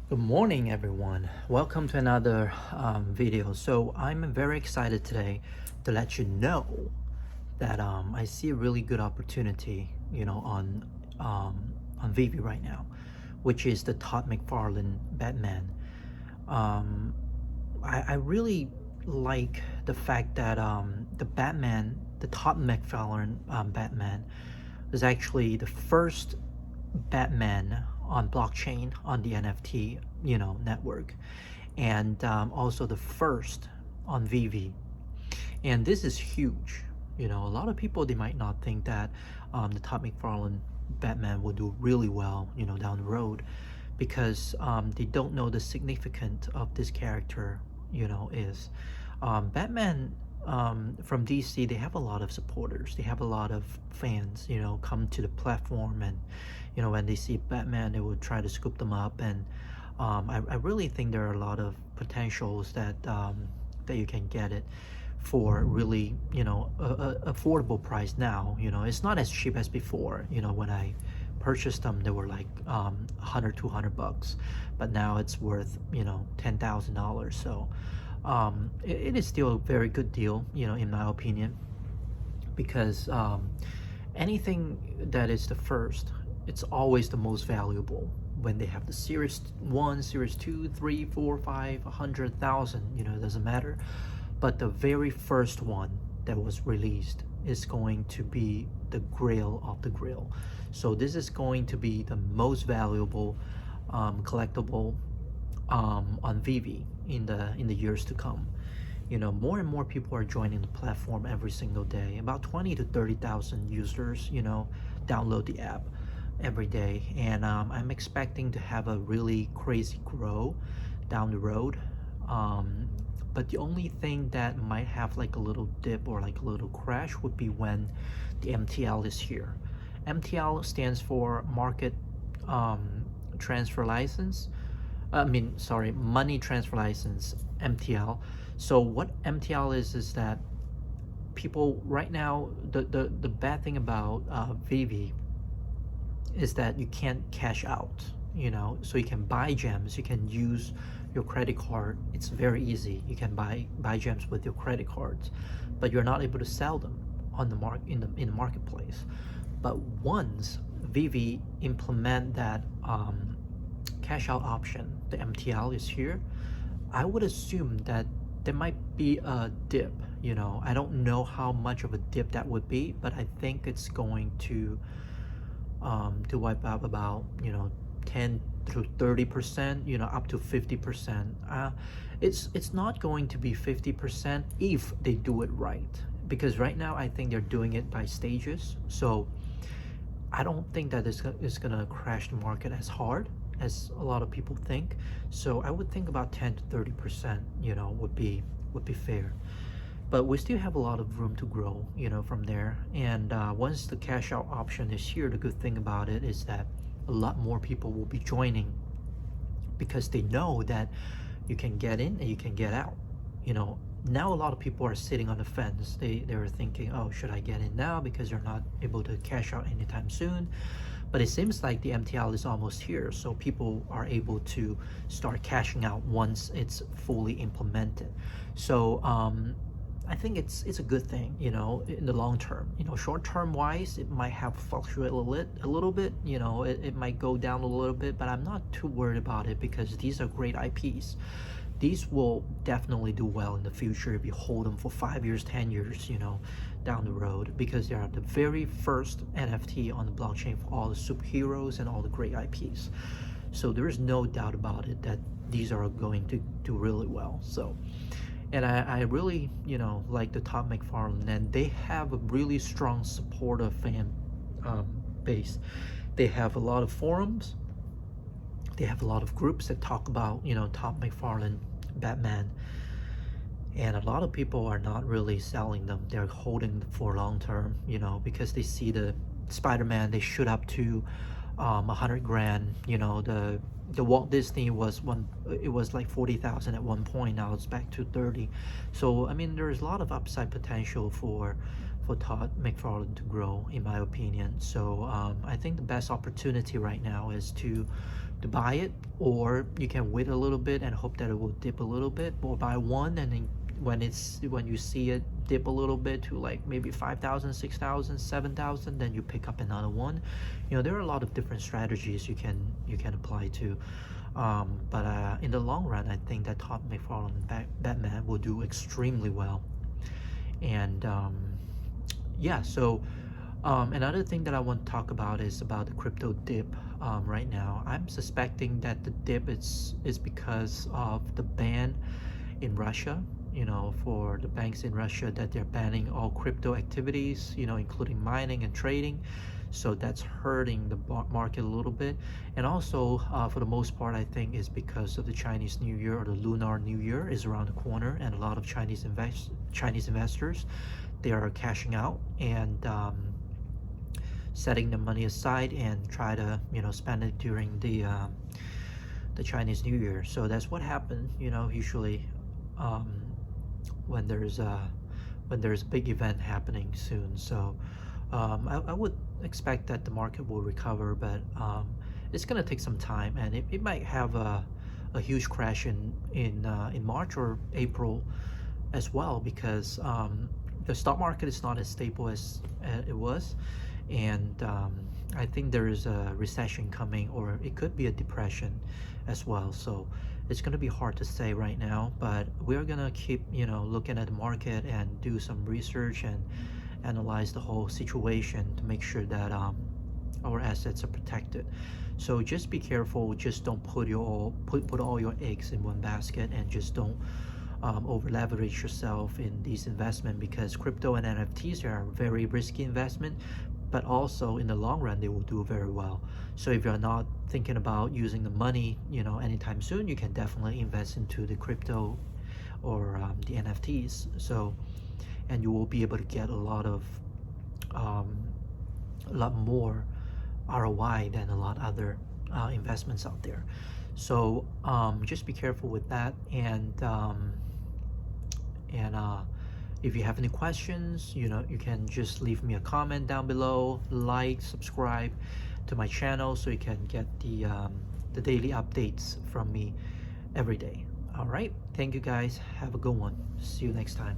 Good morning, everyone. Welcome to another video. So I'm very excited today to let you know that I see a really good opportunity, on VEVE right now, which is the Todd McFarlane Batman. Um, I really like the fact that the Todd McFarlane Batman, is actually the first Batman on blockchain on the NFT network, and also the first on VEVE. And this is huge. A lot of people, they might not think that the Todd McFarlane Batman will do really well down the road, because they don't know the significance of this character is Batman. From DC, they have a lot of supporters, they have a lot of fans come to the platform, and when they see Batman, they will try to scoop them up. And I really think there are a lot of potentials that that you can get it for really a affordable price now. It's not as cheap as before. When I purchased them, they were like 100 to 200 bucks, but now it's worth $10,000. So it is still a very good deal, in my opinion, because anything that is the first, it's always the most valuable. When they have the series 1, series 2, 3, 4, 5, 100,000, it doesn't matter. But the very first one that was released is going to be the grail of the grail. So this is going to be the most valuable collectible on VEVE in the years to come. More and more people are joining the platform every single day. About 20 to 30,000 users download the app every day, and I'm expecting to have a really crazy grow down the road. But the only thing that might have like a little dip or like a little crash would be when the MTL is here. MTL stands for market transfer license. Money transfer license, MTL. So what MTL is that people right now, the bad thing about VEVE is that you can't cash out. So you can buy gems, you can use your credit card. It's very easy. You can buy gems with your credit cards, but you're not able to sell them on the in the marketplace. But once VEVE implement that cash out option, the MTL is here, I would assume that there might be a dip. I don't know how much of a dip that would be, but I think it's going to wipe out about 10 to 30%, up to 50%. It's not going to be 50% if they do it right, because right now I think they're doing it by stages. So I don't think that it's gonna crash the market as hard as a lot of people think. So I would think about 10 to 30%, would be fair. But we still have a lot of room to grow, from there. And once the cash out option is here, the good thing about it is that a lot more people will be joining, because they know that you can get in and you can get out. Now a lot of people are sitting on the fence. They're thinking, oh, should I get in now, because they're not able to cash out anytime soon. But it seems like the MTL is almost here, so people are able to start cashing out once it's fully implemented. So I think it's a good thing, in the long term. Short term wise, it might have fluctuated a little bit. It might go down a little bit, but I'm not too worried about it, because these are great IPs. These will definitely do well in the future if you hold them for 5 years, 10 years, down the road, because they are the very first NFT on the blockchain for all the superheroes and all the great IPs. So there is no doubt about it that these are going to do really well. So, and I really like the Todd McFarlane, and they have a really strong supportive fan base. They have a lot of forums, they have a lot of groups that talk about Todd McFarlane Batman, and a lot of people are not really selling them. They're holding for long term, because they see the Spider-Man, they shoot up to 100 grand. The Walt Disney was it was like 40,000 at one point. Now it's back to 30. So I mean, there's a lot of upside potential for Todd McFarlane to grow, in my opinion. So I think the best opportunity right now is to buy it, or you can wait a little bit and hope that it will dip a little bit, or buy one and then when you see it dip a little bit to like maybe 5,000, 6,000, 7,000, then you pick up another one. There are a lot of different strategies you can apply to, but in the long run, I think that Todd McFarlane Batman will do extremely well. And yeah, so another thing that I want to talk about is about the crypto dip. Right now, I'm suspecting that the dip is because of the ban in Russia, for the banks in Russia, that they're banning all crypto activities, including mining and trading. So that's hurting the market a little bit. And also, for the most part, I think is because of the Chinese New Year, or the Lunar New Year is around the corner, and a lot of Chinese investors, they are cashing out and setting the money aside and try to spend it during the Chinese New Year. So that's what happened, usually when there's a big event happening soon. So I would expect that the market will recover, but it's gonna take some time, and it might have a huge crash in March or April as well, because the stock market is not as stable as it was, and I think there is a recession coming, or it could be a depression as well. So it's going to be hard to say right now, but we're going to keep looking at the market and do some research and analyze the whole situation to make sure that our assets are protected. So just be careful. Just don't put all your eggs in one basket, and just don't over leverage yourself in these investments, because crypto and NFTs are a very risky investment, but also in the long run they will do very well. So if you're not thinking about using the money anytime soon, you can definitely invest into the crypto or the NFTs. So, and you will be able to get a lot more ROI than a lot other investments out there. So just be careful with that, and if you have any questions, you can just leave me a comment down below, like, subscribe to my channel so you can get the daily updates from me every day. All right, thank you guys, have a good one, see you next time.